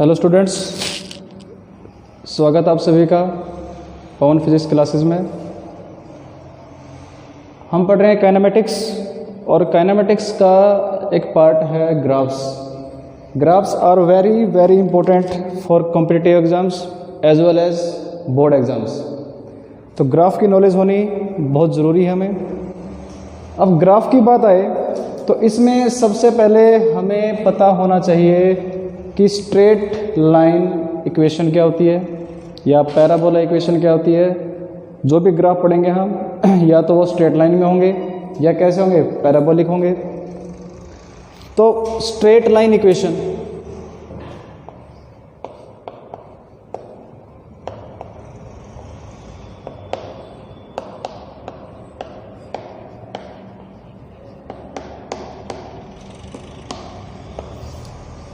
Hello students, स्वागत आप सभी का पवन फिजिक्स क्लासेस में। हम पढ़ रहे हैं काइनेमेटिक्स, और काइनेमेटिक्स का एक पार्ट है graphs. Graphs are very very important for competitive exams as well as board exams. तो ग्राफ की नॉलेज होनी बहुत ज़रूरी है हमें। अब ग्राफ की बात आए तो इसमें सबसे पहले हमें पता होना चाहिए कि स्ट्रेट लाइन इक्वेशन क्या होती है या पैराबोला इक्वेशन क्या होती है। जो भी ग्राफ पढ़ेंगे हम या तो वो स्ट्रेट लाइन में होंगे या कैसे होंगे, पैराबोलिक होंगे। तो straight line equation,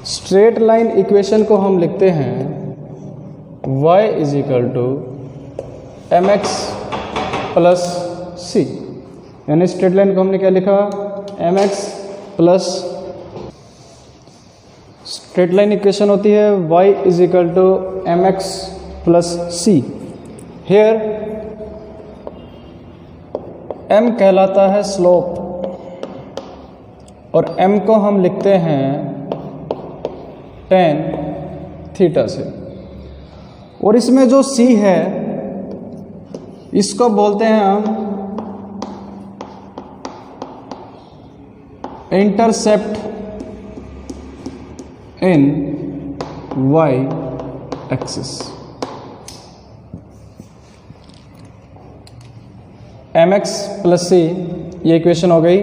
straight line equation को हम लिखते हैं y is equal to m x plus c. यानी स्ट्रेट लाइन को हमने क्या लिखा, m x plus. Straight line equation होती है y is equal to m x plus c. Here m कहलाता है स्लोप और m को हम लिखते हैं tan थीटा से। और इसमें जो c है इसको बोलते हैं हम इंटरसेप्ट इन y एक्सिस। mx प्लस सी, ये इक्वेशन हो गई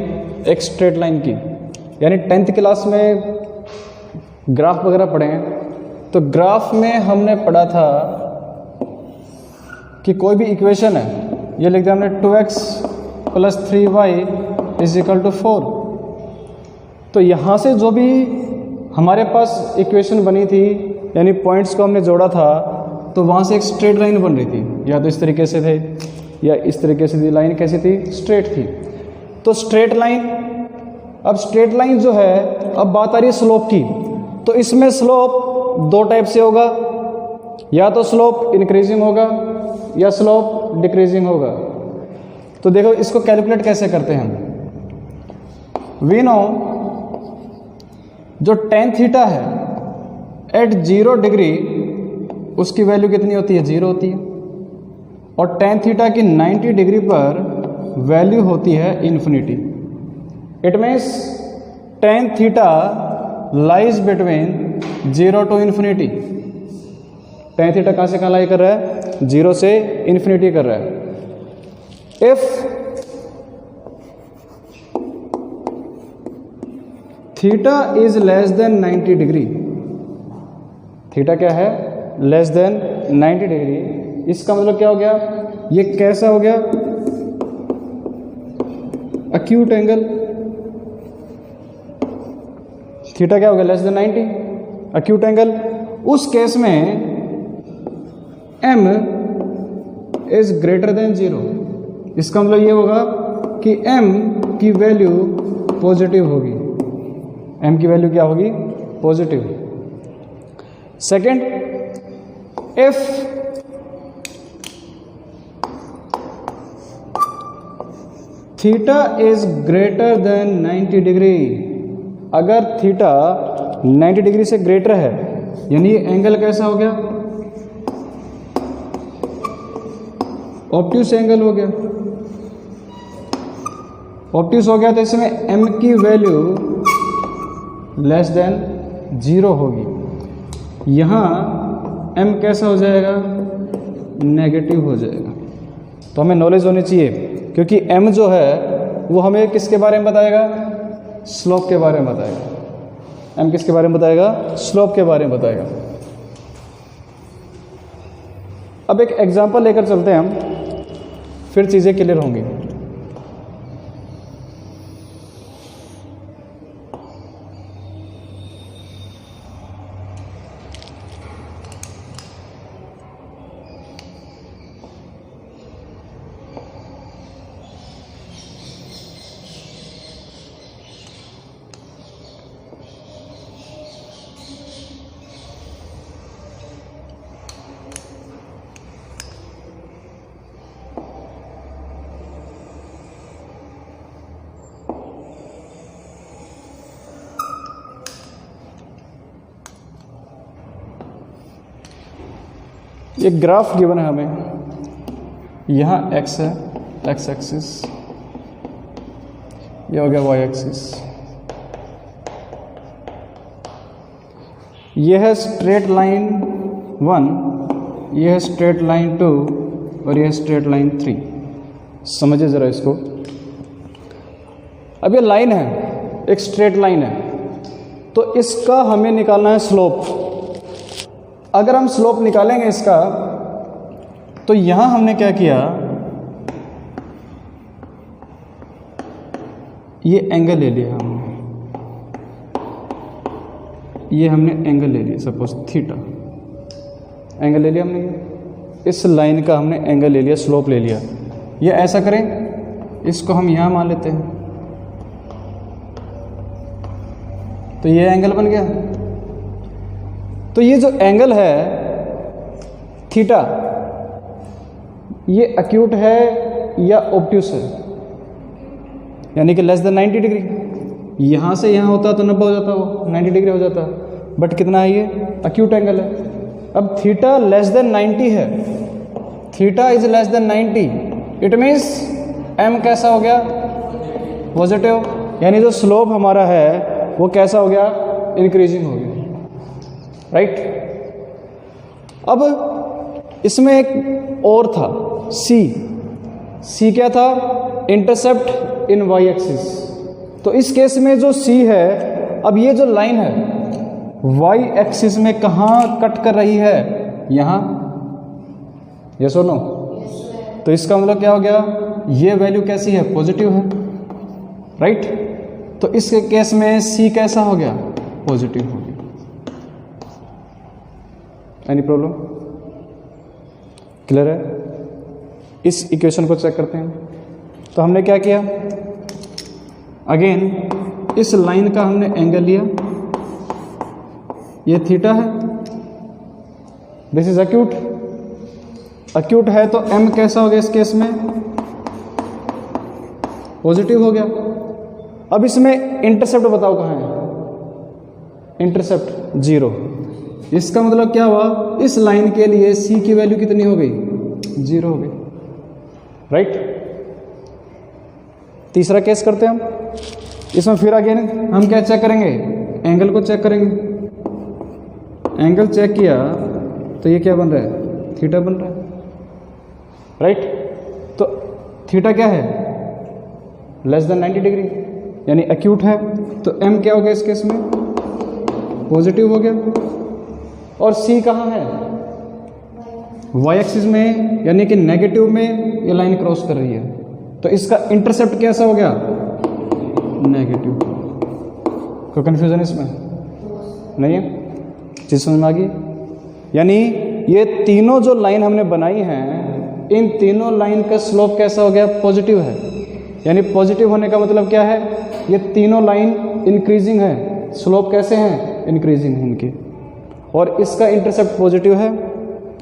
एक स्ट्रेट लाइन की। यानी 10th क्लास में ग्राफ वगैरह पढ़े हैं तो ग्राफ में हमने पढ़ा था कि कोई भी इक्वेशन है, ये लिख दिया हमने 2x plus 3y is equal to 4। तो यहाँ से जो भी हमारे पास इक्वेशन बनी थी, यानी पॉइंट्स को हमने जोड़ा था, तो वहाँ से एक स्ट्रेट लाइन बन रही थी। या तो इस तरीके से थे या इस तरीके से थी। लाइन कैसी थी, स्ट्रेट थी। तो स्ट्रेट लाइन, अब स्ट्रेट लाइन जो है, अब बात आ रही है स्लोप की। तो इसमें स्लोप दो टाइप से होगा, या तो स्लोप इंक्रीजिंग होगा या स्लोप डिक्रीजिंग होगा। तो देखो इसको कैलकुलेट कैसे करते हैं हम। वी नो जो tan थीटा है एट 0 डिग्री उसकी वैल्यू कितनी होती है, 0 होती है। और tan थीटा की 90 डिग्री पर वैल्यू होती है infinity. It means tan theta lies between 0 to infinity. tan theta कहाँ से कहाँ लाई कर रहा है, 0 से इन्फिनिटी कर रहा है। If theta is less than 90 degree, theta क्या है, लेस देन 90 डिग्री, इसका मतलब क्या हो गया, ये कैसा हो गया, एक्यूट एंगल। थीटा क्या हो गया, लेस देन 90, एक्यूट एंगल। उस केस में m इज ग्रेटर देन 0। इसका मतलब ये होगा कि m की वैल्यू पॉजिटिव होगी। m की वैल्यू क्या होगी, positive. Second, if theta is greater than 90 degree, अगर थीटा 90 डिग्री से ग्रेटर है, यानी ये एंगल कैसा हो गया, ऑब्ट्यूस एंगल हो गया। ऑब्ट्यूस हो गया तो इसमें m की वैल्यू लेस देन 0 होगी। यहाँ m कैसा हो जाएगा, नेगेटिव हो जाएगा। तो हमें नॉलेज होनी चाहिए, क्योंकि m जो है वो हमें किसके बारे में बताएगा, स्लोप के बारे में बताएगा। m किसके बारे में बताएगा, स्लोप के बारे में बताएगा। अब एक एग्जांपल लेकर चलते हैं हम, फिर चीज़ें क्लियर होंगी। एक ग्राफ गिवन है हमें, यहाँ x है, x एक्सिस, ये हो गया y एक्सिस, ये है स्ट्रेट लाइन 1, ये है स्ट्रेट लाइन 2 और ये है स्ट्रेट लाइन 3। समझिए ज़रा इसको। अब ये लाइन है, एक स्ट्रेट लाइन है, तो इसका हमें निकालना है स्लोप। अगर हम स्लोप निकालेंगे इसका, तो यहाँ हमने क्या किया, ये एंगल ले लिया हमने, ये हमने एंगल ले लिया, सपोज थीटा एंगल ले लिया हमने, इस लाइन का हमने एंगल ले लिया, स्लोप ले लिया। ये ऐसा करें, इसको हम यहाँ मान लेते हैं, तो ये एंगल बन गया। तो ये जो एंगल है थीटा, ये एक्यूट है या ऑब्ट्यूस है, यानी कि लेस देन 90 डिग्री। यहाँ से यहाँ होता तो 90 हो जाता, वो 90 डिग्री हो जाता, बट कितना है, ये एक्यूट एंगल है। अब थीटा लेस देन 90 है, theta is less than 90, it means m कैसा हो गया, पॉजिटिव, यानी जो स्लोप हमारा है वो कैसा हो गया, इंक्रीजिंग हो गया, राइट। अब इसमें एक और था, सी क्या था, इंटरसेप्ट इन वाई एक्सिस। तो इस केस में जो सी है, अब ये जो लाइन है वाई एक्सिस में कहाँ कट कर रही है, यहाँ, यस और नो। तो इसका मतलब क्या हो गया, ये वैल्यू कैसी है, पॉजिटिव है, राइट। तो इस केस में सी कैसा हो गया, पॉजिटिव हो गया। एनी प्रॉब्लम, क्लियर है। इस इक्वेशन को चेक करते हैं। तो हमने क्या किया, अगेन इस लाइन का हमने एंगल लिया, ये थीटा है, दिस इज एक्यूट, एक्यूट है तो एम कैसा हो गया, इस केस में पॉजिटिव हो गया। अब इसमें इंटरसेप्ट बताओ कहाँ है, इंटरसेप्ट 0। इसका मतलब क्या हुआ, इस लाइन के लिए सी की वैल्यू कितनी हो गई, 0 हो गई, राइट। तीसरा केस करते हैं हम। इसमें फिर अगेन हम क्या चेक करेंगे, एंगल को चेक करेंगे। एंगल चेक किया तो ये क्या बन रहा है, थीटा बन रहा है, राइट। तो थीटा क्या है, लेस देन 90 डिग्री, यानी एक्यूट है, तो एम क्या हो गया इस केस में, पॉजिटिव हो गया। और सी कहाँ है, वाई एक्सिस में, यानी कि नेगेटिव में ये लाइन क्रॉस कर रही है, तो इसका इंटरसेप्ट कैसा हो गया, नेगेटिव। कोई कंफ्यूजन इसमें नहीं है, चीज समझ में आ गई। यानी ये तीनों जो लाइन हमने बनाई हैं, इन तीनों लाइन का स्लोप कैसा हो गया, पॉजिटिव है। यानी पॉजिटिव होने का मतलब क्या है, ये तीनों लाइन इंक्रीजिंग है, स्लोप कैसे हैं, इंक्रीजिंग है इनकी। और इसका इंटरसेप्ट पॉजिटिव है,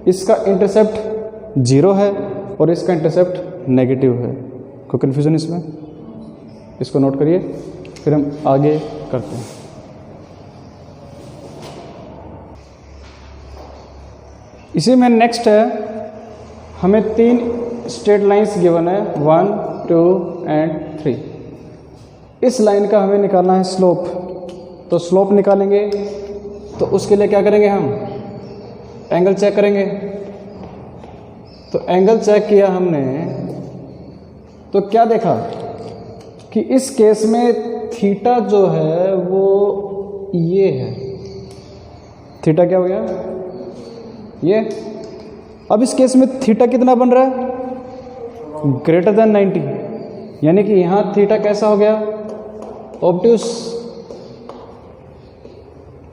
इसका इंटरसेप्ट 0 है और इसका इंटरसेप्ट नेगेटिव है। कोई कन्फ्यूजन इसमें, इसको नोट करिए, फिर हम आगे करते हैं। इसी में नेक्स्ट है, हमें 3 स्ट्रेट लाइंस गिवन है, 1, 2 एंड 3। इस लाइन का हमें निकालना है स्लोप। तो स्लोप निकालेंगे तो उसके लिए क्या करेंगे, हम एंगल चेक करेंगे। तो एंगल चेक किया हमने, तो क्या देखा कि इस केस में थीटा जो है वो ये है, थीटा क्या हो गया, ये। अब इस केस में थीटा कितना बन रहा है, ग्रेटर देन 90, यानी कि यहाँ थीटा कैसा हो गया, obtuse,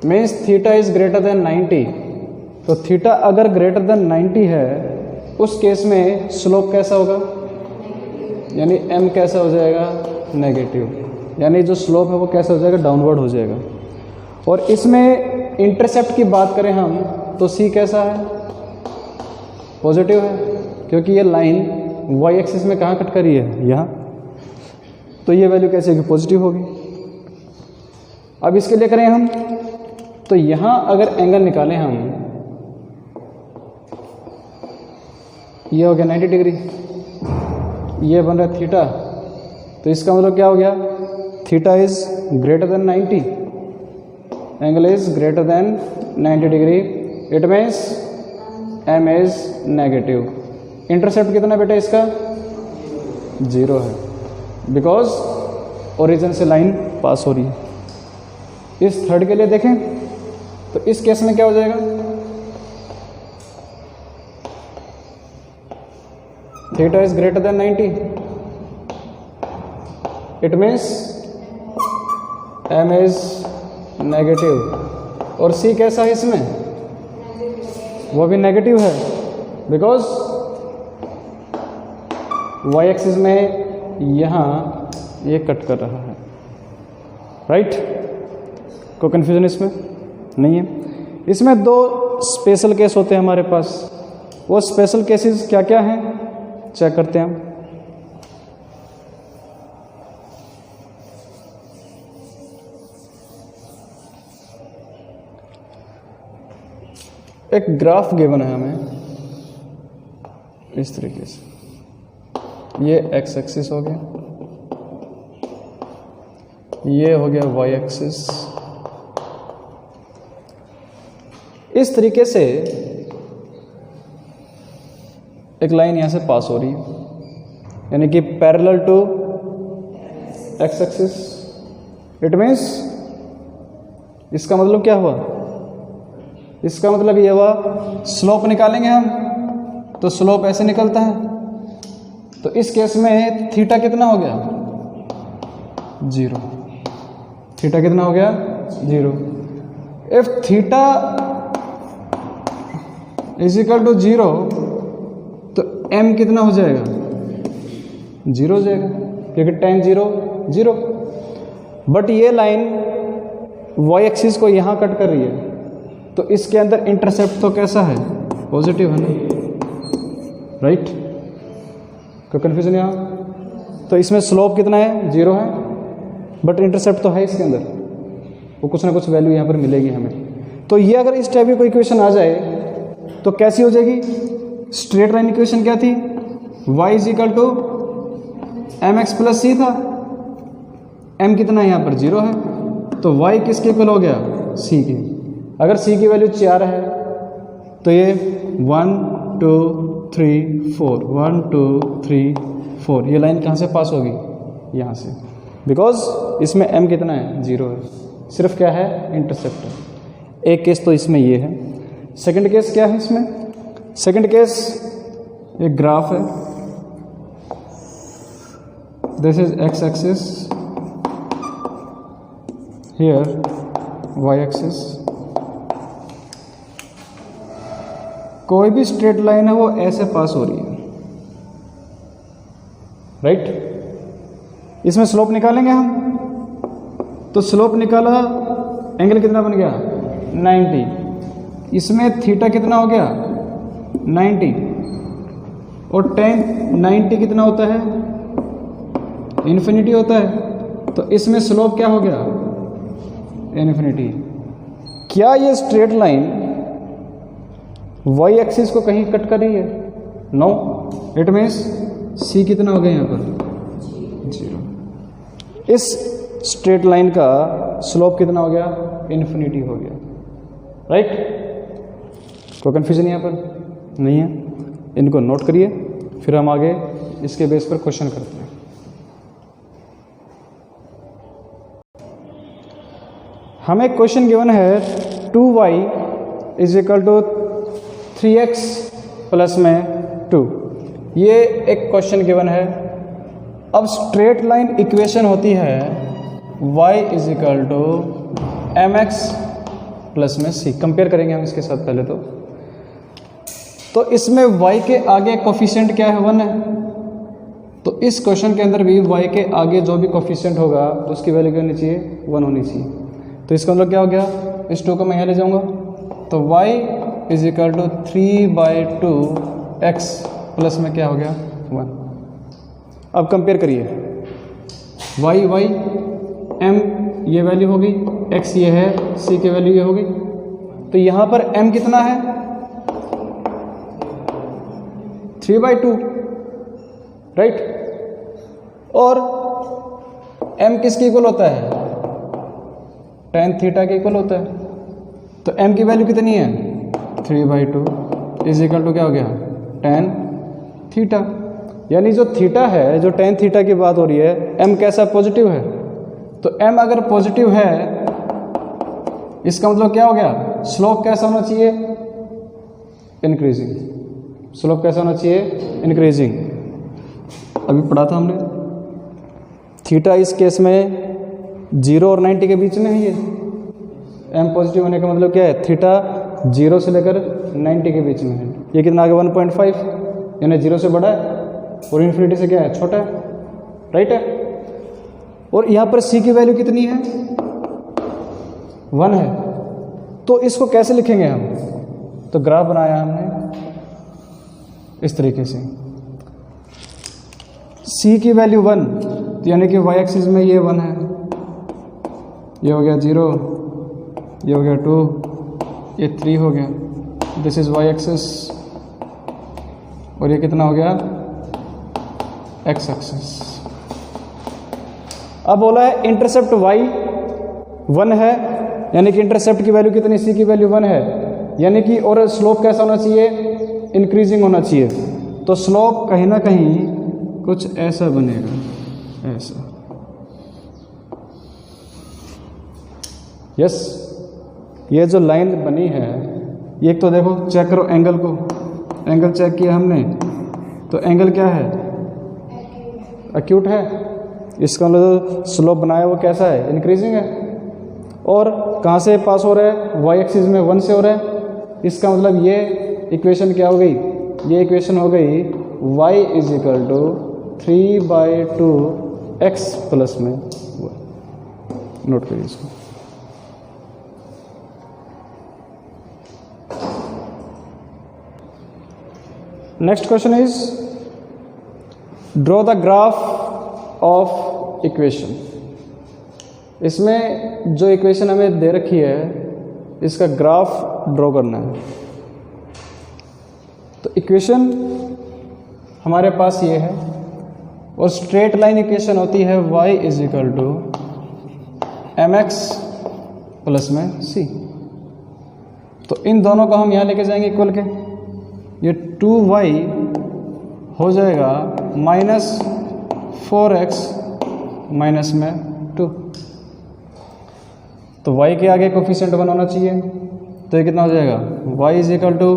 means theta is greater than 90। तो थीटा अगर ग्रेटर देन 90 है, उस केस में स्लोप कैसा होगा, यानी एम कैसा हो जाएगा, नेगेटिव, यानी जो स्लोप है वो कैसा हो जाएगा, डाउनवर्ड हो जाएगा। और इसमें इंटरसेप्ट की बात करें हम, तो सी कैसा है, पॉजिटिव है, क्योंकि ये लाइन वाई एक्सिस में कहाँ कट करी है, यहाँ। तो ये वैल्यू कैसे होगी, पॉजिटिव होगी। अब इसके लिए करें हम, तो यहाँ अगर एंगल निकालें हम, ये हो गया 90 डिग्री, ये बन रहा है थीटा। तो इसका मतलब क्या हो गया, theta is greater than 90, angle is greater than 90 degree, it means m is negative. Intercept कितना बेटा इसका 0 है, बिकॉज ओरिजिन से लाइन पास हो रही है। इस थर्ड के लिए देखें तो इस केस में क्या हो जाएगा, theta is greater than 90, it means m is negative. और सी कैसा है इसमें, वो भी नेगेटिव है, बिकॉज वाई एक्सिस में यहाँ ये कट कर रहा है, राइट। कोई कन्फ्यूजन इसमें नहीं है। इसमें दो स्पेशल केस होते हैं हमारे पास, वो स्पेशल केसेस क्या क्या हैं चेक करते हैं हम। एक ग्राफ गिवन है हमें इस तरीके से, ये एक्स एक्सिस हो गया, ये हो गया वाई एक्सिस। इस तरीके से एक लाइन यहां से पास हो रही है, यानी कि parallel to x axis. It means इसका मतलब क्या हुआ, इसका मतलब ये हुआ स्लोप निकालेंगे हम तो स्लोप ऐसे निकलता है। तो इस केस में थीटा कितना हो गया 0, थीटा कितना हो गया 0। If theta is equal to 0 तो m कितना हो जाएगा 0 हो जाएगा, क्योंकि tan 0 0। बट ये लाइन y एक्सिस को यहाँ कट कर रही है, तो इसके अंदर इंटरसेप्ट तो कैसा है पॉजिटिव है ना, राइट। कोई कन्फ्यूजन यहाँ। तो इसमें स्लोप कितना है 0 है, बट इंटरसेप्ट तो है इसके अंदर, वो कुछ ना कुछ वैल्यू यहाँ पर मिलेगी हमें। तो ये अगर इस टाइप की कोई इक्वेशन आ जाए तो कैसी हो जाएगी, स्ट्रेट लाइन इक्वेशन क्या थी, y is equal to m x plus c था, m कितना है यहाँ पर 0 है, तो y किसके इक्वल हो गया c की। अगर c की वैल्यू 4 है तो ये 1 2 3 4 1 2 3 4, ये लाइन कहाँ से पास होगी, यहाँ से, बिकॉज इसमें m कितना है 0 है, सिर्फ क्या है इंटरसेप्ट। एक केस तो इसमें ये है। सेकंड केस क्या है इसमें, सेकंड केस एक ग्राफ है, this is x axis, here y axis. कोई भी स्ट्रेट लाइन है वो ऐसे पास हो रही है, राइट। इसमें स्लोप निकालेंगे हम, तो स्लोप निकाला, एंगल कितना बन गया 90, इसमें थीटा कितना हो गया 90, और tan 90 कितना होता है इन्फिनिटी होता है, तो इसमें स्लोप क्या हो गया इन्फिनिटी। क्या ये स्ट्रेट लाइन y एक्सिस को कहीं कट कर रही है, नो, इट मीन्स c कितना हो गया यहाँ पर 0। इस स्ट्रेट लाइन का स्लोप कितना हो गया इन्फिनिटी हो गया, राइट। कोई कन्फ्यूजन यहाँ पर नहीं है, इनको नोट करिए, फिर हम आगे इसके बेस पर क्वेश्चन करते हैं। हमें क्वेश्चन गिवन है 2y is equal to 3x plus में 2, ये एक क्वेश्चन गिवन है। अब स्ट्रेट लाइन इक्वेशन होती है y is equal to mx plus में c, कंपेयर करेंगे हम इसके साथ पहले। तो इसमें y के आगे कोफिशिएंट क्या है 1 है, तो इस क्वेश्चन के अंदर भी y के आगे जो भी कोफिशिएंट होगा तो उसकी वैल्यू क्या होनी चाहिए 1 होनी चाहिए। तो इसका मतलब क्या हो गया, इस 2 को मैं यहाँ ले जाऊँगा, तो y is equal to 3/2 x plus में क्या हो गया 1। अब कंपेयर करिए, y m ये वैल्यू होगी, x ये है, c की वैल्यू ये होगी। तो यहाँ पर m कितना है 3/2, राइट। और m किसके इक्वल होता है? tan थीटा के इक्वल होता है। तो m की वैल्यू कितनी है? 3/2 इज इक्वल टू क्या हो गया? tan theta. यानी जो थीटा है, जो tan थीटा की बात हो रही है, m कैसा पॉजिटिव है। तो m अगर पॉजिटिव है, इसका मतलब क्या हो गया? स्लोप कैसा होना चाहिए? इंक्रीजिंग। स्लोप कैसा होना चाहिए? इंक्रीजिंग। अभी पढ़ा था हमने, थीटा इस केस में 0 और 90 के बीच में है। ये m पॉजिटिव होने का मतलब क्या है? थीटा 0 से लेकर 90 के बीच में है। ये कितना आ गया? 1.5, यानी 0 से बड़ा है और इन्फिनिटी से क्या है? छोटा है, राइट है। और यहाँ पर c की वैल्यू कितनी है? 1 है। तो इसको कैसे लिखेंगे हम? तो ग्राफ बनाया हमने इस तरीके से, c की वैल्यू 1, तो यानी कि y एक्सिस में ये 1 है, ये हो गया 0, ये हो गया 2, ये 3 हो गया, दिस इज y एक्सिस, और ये कितना हो गया? x axis. अब बोला है इंटरसेप्ट y 1 है, यानी कि इंटरसेप्ट की वैल्यू कितनी? c की वैल्यू 1 है, यानी कि और स्लोप कैसा होना चाहिए? इंक्रीजिंग होना चाहिए। तो स्लोप कहीं ना कहीं कुछ ऐसा बनेगा, ऐसा। यस, ये जो लाइन बनी है, ये एक तो देखो, चेक करो एंगल को, एंगल चेक किया हमने, तो एंगल क्या है? एक्यूट है। इसका मतलब स्लोप बनाया वो कैसा है? इंक्रीजिंग है। और कहाँ से पास हो रहा है? y एक्सिस में 1 से हो रहा है। इसका मतलब ये इक्वेशन क्या हो गई? ये इक्वेशन हो गई y is equal to 3/2 x plus में 1। नोट करिए इसको। Next question is draw the graph of equation. इसमें जो इक्वेशन हमें दे रखी है, इसका ग्राफ ड्रॉ करना है। तो इक्वेशन हमारे पास ये है, और स्ट्रेट लाइन इक्वेशन होती है y is equal to mx plus में c। तो इन दोनों को हम यहाँ लेके जाएंगे इक्वल के, ये 2y हो जाएगा -4x माइनस में 2। तो y के आगे कोफिशिएंट 1 होना चाहिए, तो ये कितना हो जाएगा? y is equal to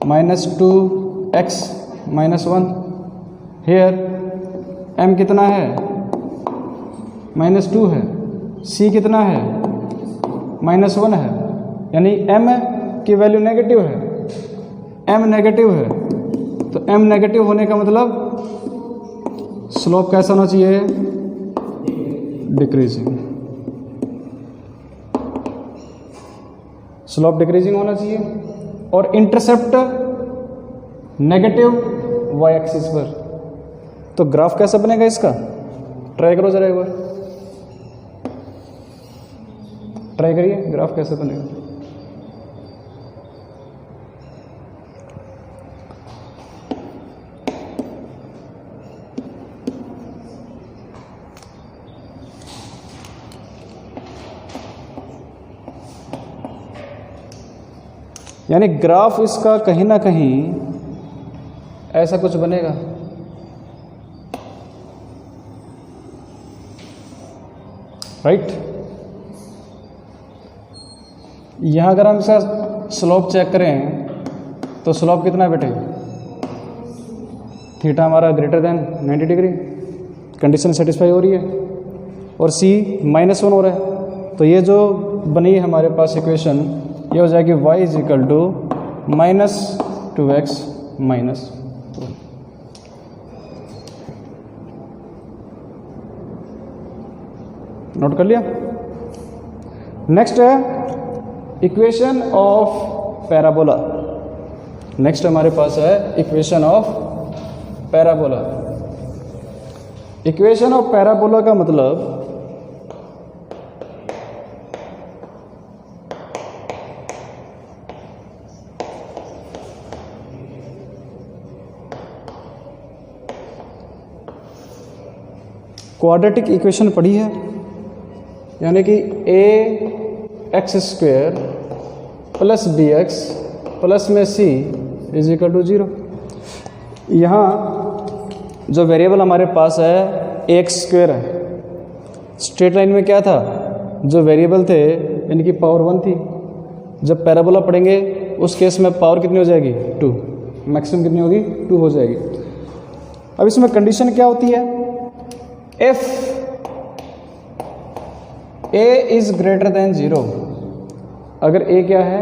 -2x minus 1। Here m कितना है? -2 है। c कितना है? -1 है। यानी m की वैल्यू नेगेटिव है, m नेगेटिव है। तो m नेगेटिव होने का मतलब स्लोप कैसा होना चाहिए? डिक्रीजिंग। स्लोप डिक्रीजिंग होना चाहिए। और इंटरसेप्ट नेगेटिव y एक्सिस पर। तो ग्राफ कैसा बनेगा इसका? ट्राई करो जरा एक बार, ट्राई करिए, ग्राफ कैसे बनेगा। यानी ग्राफ इसका कहीं ना कहीं ऐसा कुछ बनेगा। राइट। यहाँ अगर हम इसका स्लोप चेक करें तो स्लोप कितना है बेटे? थीटा हमारा greater than 90 degree, condition satisfy हो रही है, और c -1 हो रहा है। तो ये जो बनी हमारे पास इक्वेशन, ये हो जाएगी y is equal to -2x minus 1। Note कर लिया। नेक्स्ट है इक्वेशन ऑफ पैराबोला। नेक्स्ट हमारे पास है equation of parabola. Equation of parabola का मतलब क्वाड्रेटिक इक्वेशन पढ़ी है, यानी कि ax² प्लस bx प्लस में c इज इक्वल टू 0। यहाँ जो वेरिएबल हमारे पास है ax² है। स्ट्रेट लाइन में क्या था, जो वेरिएबल थे इनकी पावर 1 थी। जब पैराबोला पढ़ेंगे उस केस में पावर कितनी हो जाएगी, 2, मैक्सिमम कितनी होगी, 2 हो जाएगी। अब इसमें कंडीशन क्या होती है, if a is greater then 0, अगर a क्या है,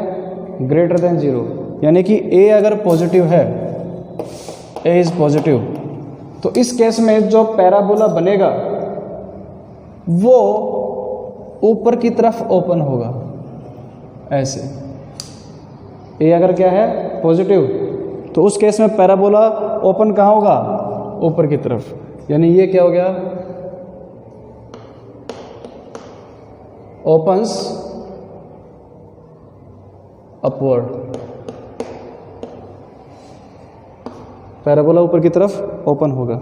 ग्रेटर देन 0, यानी कि a अगर पॉजिटिव है, a इज पॉजिटिव, तो इस केस में जो पैराबोला बनेगा वो ऊपर की तरफ ओपन होगा ऐसे। a अगर क्या है, पॉजिटिव, तो उस केस में पैराबोला ओपन कहाँ होगा, ऊपर की तरफ, यानी ये क्या हो गया, ओपन्स अपवर्ड, पैराबोला ऊपर की तरफ ओपन होगा।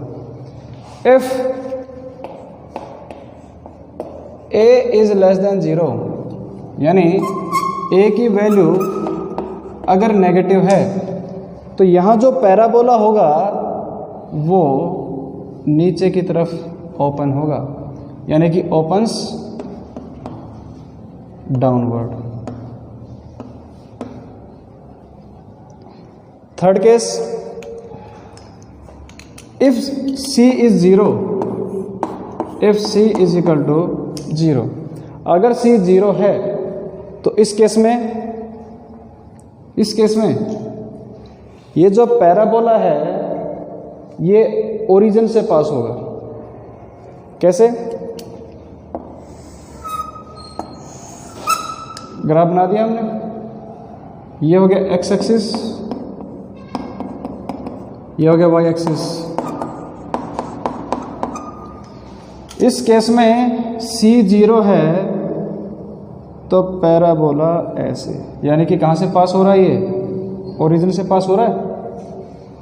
If a is less then 0, यानी a की वैल्यू अगर नेगेटिव है तो यहाँ जो पैराबोला होगा वो नीचे की तरफ ओपन होगा, यानी कि opens downward. Third case, if c is 0, if c is equal to 0, अगर c 0 है तो इस केस में ये जो पैराबोला है ये ओरिजिन से पास होगा। कैसे, ग्राफ बना दिया हमने, ये हो गया x एक्सिस, ये हो गया y एक्सिस। इस केस में c 0 है तो पैराबोला ऐसे, यानी कि कहाँ से पास हो रहा है, ये ओरिजिन से पास हो रहा है।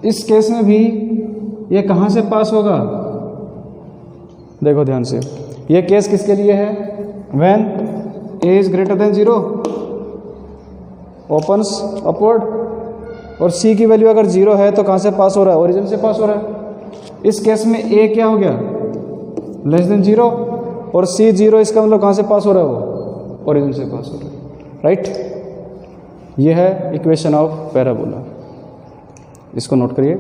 इस केस में भी ये कहाँ से पास होगा, देखो ध्यान से, ये केस किसके लिए है, when a is greater then 0 opens upward, और c की वैल्यू अगर 0 है तो कहाँ से पास हो रहा है, ओरिजिन से पास हो रहा है। इस केस में a क्या हो गया, लेस देन 0, और c 0, इसका मतलब कहाँ से पास हो रहा है, वो ओरिजिन से पास हो रहा है, राइट। ये है इक्वेशन ऑफ पैराबोला, इसको नोट करिए।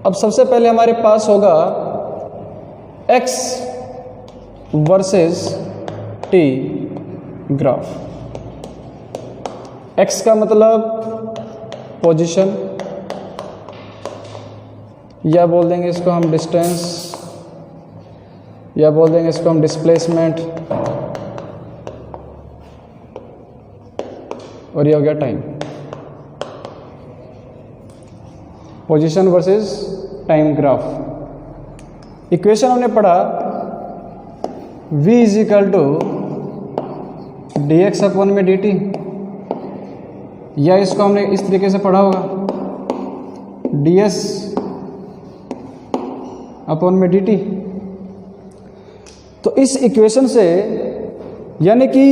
अब सबसे पहले हमारे पास होगा x versus t graph. x का मतलब पोजीशन, या बोल देंगे इसको हम डिस्टेंस, या बोल देंगे इसको हम डिस्प्लेसमेंट, और ये हो गया time. Position versus time graph. Equation हमने पढ़ा v is equal to dx upon में dt, या इसको हमने इस तरीके से पढ़ा होगा ds अपॉन में dt। तो इस इक्वेशन से यानी कि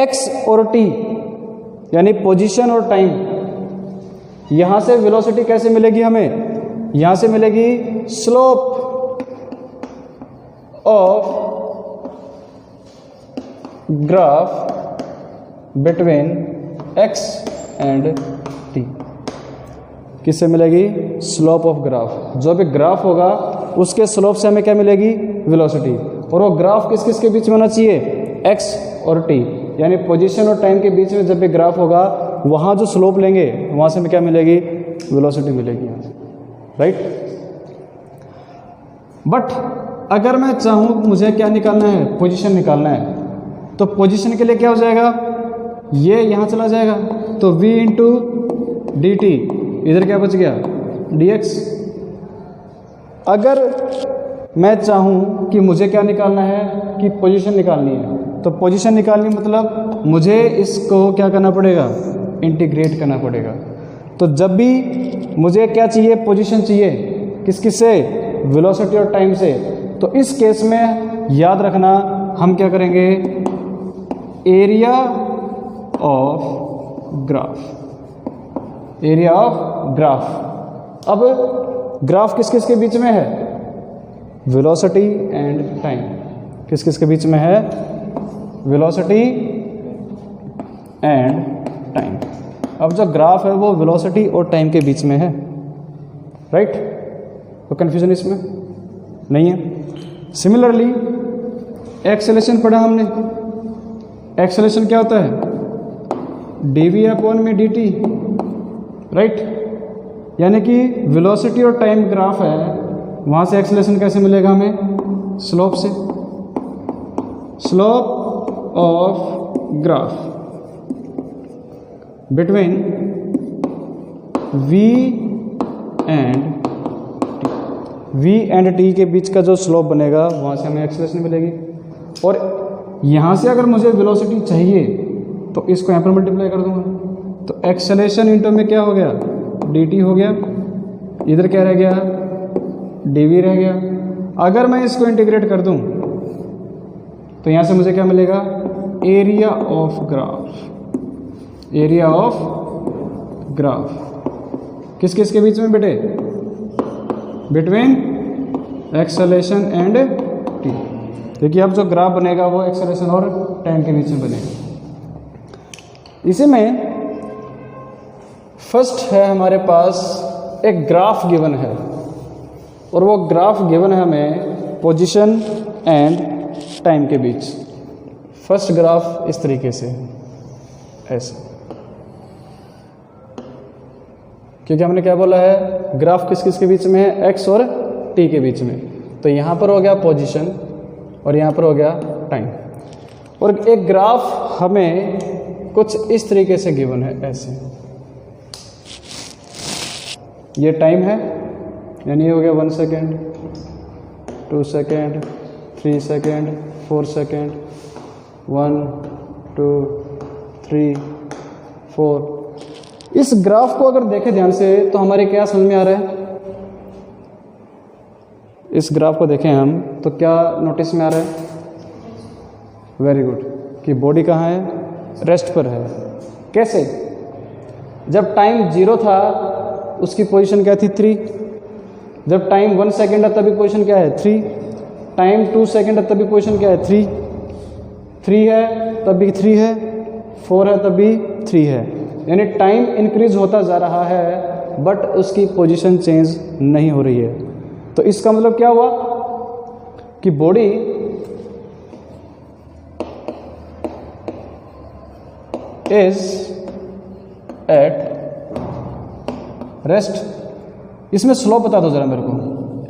x और t यानी पोजीशन और टाइम, यहां से वेलोसिटी कैसे मिलेगी हमें, यहां से मिलेगी slope of graph between x and t। किससे मिलेगी, स्लोप ऑफ ग्राफ। जो भी ग्राफ होगा उसके स्लोप से हमें क्या मिलेगी, वेलोसिटी। और वो ग्राफ किस किस के बीच में होना चाहिए, x और t, यानी पोजीशन और टाइम के बीच में जब भी ग्राफ होगा वहाँ जो स्लोप लेंगे वहाँ से हमें क्या मिलेगी, वेलोसिटी मिलेगी यहाँ से, राइट। बट अगर मैं चाहूँ मुझे क्या निकालना है, पोजीशन निकालना है, तो पोजीशन के लिए क्या हो जाएगा, ये यहाँ चला जाएगा, तो v इंटू dt, इधर क्या बच गया dx। अगर मैं चाहूँ कि मुझे क्या निकालना है कि पोजीशन निकालनी है, तो पोजीशन निकालनी मतलब मुझे इसको क्या करना पड़ेगा, इंटीग्रेट करना पड़ेगा। तो जब भी मुझे क्या चाहिए, पोजीशन चाहिए, किस से, वेलोसिटी और टाइम से, तो इस केस में याद रखना हम क्या करेंगे, area of graph, area of graph. अब ग्राफ किस किस के बीच में है, वेलोसिटी एंड टाइम, किस किस के बीच में है, वेलोसिटी एंड टाइम। अब जो ग्राफ है वो वेलोसिटी और टाइम के बीच में है, राइट। तो कन्फ्यूजन इसमें नहीं है। सिमिलरली एक्सेलेरेशन पढ़ा हमने, एक्सेलेरेशन क्या होता है, dv अपॉन में dt, राइट। यानी कि वेलोसिटी और टाइम ग्राफ है, वहाँ से एक्सेलेरेशन कैसे मिलेगा हमें, स्लोप से, slope of graph between v and t के बीच का जो स्लोप बनेगा, वहाँ से हमें एक्सेलेरेशन मिलेगी। और यहाँ से अगर मुझे वेलोसिटी चाहिए तो इसको यहाँ पर मल्टीप्लाई कर दूंगा, तो एक्सेलेरेशन इंटू में क्या हो गया, dt हो गया, इधर क्या रह गया, dv रह गया। अगर मैं इसको इंटीग्रेट कर दूं तो यहाँ से मुझे क्या मिलेगा, area of graph, area of graph किस किस के बीच में बेटे, बिटवीन एक्सेलेरेशन एंड t। देखिए अब जो ग्राफ बनेगा वो एक्सेलेरेशन और टाइम के बीच में बनेगा। इसी में फर्स्ट है हमारे पास एक ग्राफ गिवन है, और वो ग्राफ गिवन है हमें पोजीशन एंड टाइम के बीच। फर्स्ट ग्राफ इस तरीके से, ऐसे, क्योंकि हमने क्या बोला है, ग्राफ किस किस के बीच में है, x और t के बीच में। तो यहाँ पर हो गया पोजीशन और यहाँ पर हो गया टाइम। और एक ग्राफ हमें कुछ इस तरीके से गिवन है, ऐसे, ये टाइम है, यानी ये हो गया 1 सेकेंड, 2 सेकेंड, 3 सेकेंड, 4 सेकेंड, 1 2 3 4। इस ग्राफ को अगर देखें ध्यान से तो हमारे क्या समझ में आ रहा है, इस ग्राफ को देखें हम तो क्या नोटिस में आ रहा है, वेरी गुड, कि बॉडी कहाँ है, रेस्ट पर है। कैसे, जब टाइम 0 था उसकी पोजीशन क्या थी, 3। जब टाइम 1 सेकेंड है तभी पोजीशन क्या है, 3। टाइम 2 सेकेंड है तभी पोजीशन क्या है, 3। 3 है तब भी 3 है, 4 है तब भी 3 है। यानी टाइम इंक्रीज होता जा रहा है बट उसकी पोजीशन चेंज नहीं हो रही है। तो इसका मतलब क्या हुआ कि बॉडी इज एट रेस्ट। इसमें स्लोप बता दो जरा मेरे को,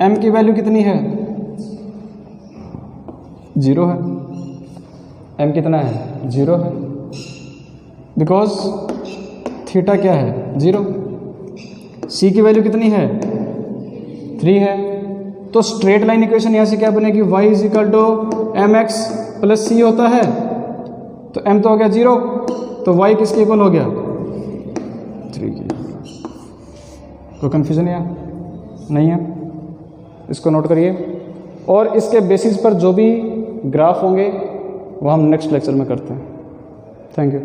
m की वैल्यू कितनी है, 0 है। m कितना है, 0 है, बिकॉज थीटा क्या है, 0। c की वैल्यू कितनी है, 3 है। तो स्ट्रेट लाइन इक्वेशन यहाँ से क्या बनेगी, y is equal to mx plus c होता है, तो m तो हो गया 0, तो y किसके इक्वल हो गया, 3 के। कोई कन्फ्यूजन है नहीं है, इसको नोट करिए। और इसके बेसिस पर जो भी ग्राफ होंगे वो हम नेक्स्ट लेक्चर में करते हैं। Thank you.